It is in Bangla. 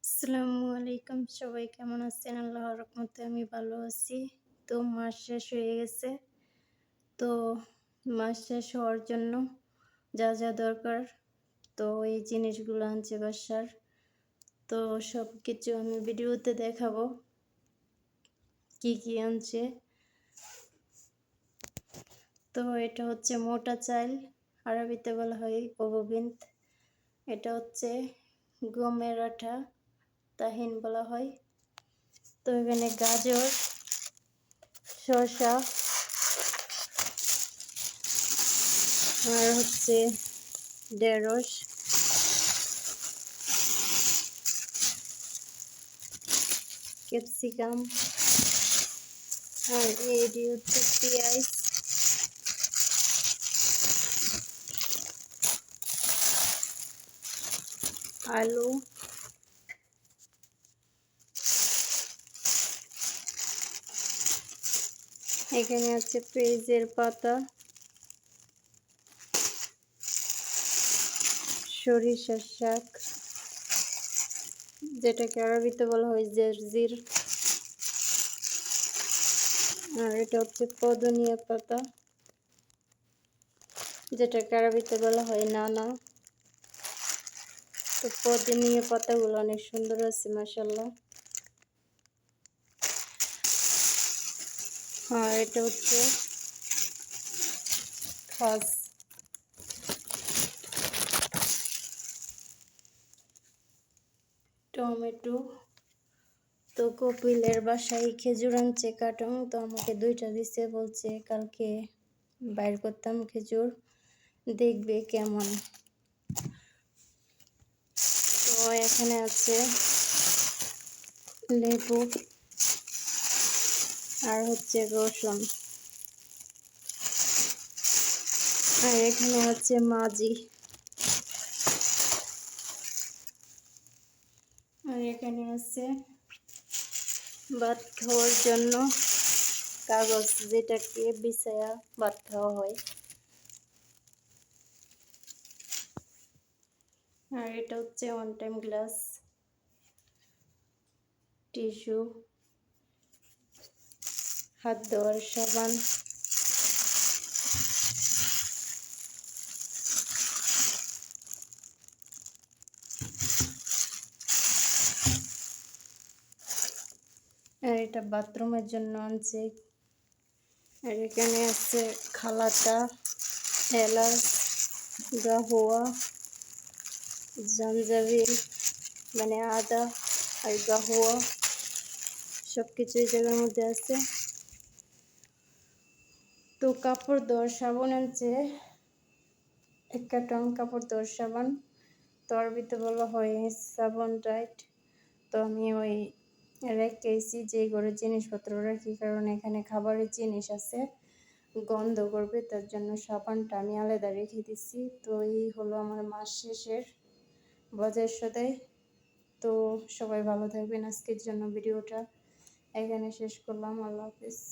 আসসালামু আলাইকুম, সবাই কেমন আছেন? আল্লাহর রহমতে আমি ভালো আছি। তো মাস শেষ হয়ে গেছে। তো মাস শেষ হওয়ার জন্য যা যা দরকার, তো এই জিনিসগুলো আনছে বাসার। তো সব কিছু আমি ভিডিওতে দেখাবো কি কি আনছে। তো এটা হচ্ছে মোটা চাল, আরবিতে বলা হয় ওববিন্ত। এটা হচ্ছে গমের আটা, তাহিন বলা হয়। তো এখানে গাজর, শসা আর হচ্ছে ঢেঁড়স, ক্যাপসিকাম আর এটি হচ্ছে পেঁয়াজ, আলু, এখানে আছে পেঁয়াজের পাতা, সরিষার শাক যেটাকে আরবিতে বলা হয় জারজির, আর এটা হচ্ছে পদুনিয়া পাতা যেটাকে আরবিতে বলা হয় নানা। তো পদুনিয়া পাতাগুলো অনেক সুন্দর আছে মাশাআল্লাহ। আর এটা হচ্ছে খাস, টমেটো। তো কপিলের বাসায় খেজুর আনছে কাটং, তো আমাকে 2টা দিছে, বলছে কালকে বাইর করতাম খেজুর, দেখবে কেমন। তো এখানে আছে লেবু আর হচ্ছে রসুন, আর এখানে আছে মাজি, আর এখানে আছে ভাত খাওয়ার জন্য কাগজ, যেটাকে বিছায়া ভাত খাওয়া হয়। আর এটা হচ্ছে ওয়ান টাইম গ্লাস, টিস্যু, হাত ধোয়ার সাবান, আর এটা বাথরুমের জন্য আনছে। আর এখানে আছে খালাটা, এলাচ, গাহুয়া, জাঞ্জাবিল মানে আদা আর গাহুয়া, সব কিছু এই জায়গার মধ্যে আছে। তো কাপড় ধোয়ার সাবান আনছে 1 কার্টন কাপড় ধোয়ার সাবান, তো আরবিতে বলা হয় সাবান টাইট। তো আমি ওই রেখেছি যে ঘরে জিনিসপত্র রাখি, কারণ এখানে খাবারের জিনিস আছে, গন্ধ করবে, তার জন্য সাবানটা আমি আলাদা রেখে দিচ্ছি। তো এই হলো আমার মাস শেষের বাজার সদাই। তো সবাই ভালো থাকবেন। আজকের জন্য ভিডিওটা এখানে শেষ করলাম। আল্লাহ হাফেজ।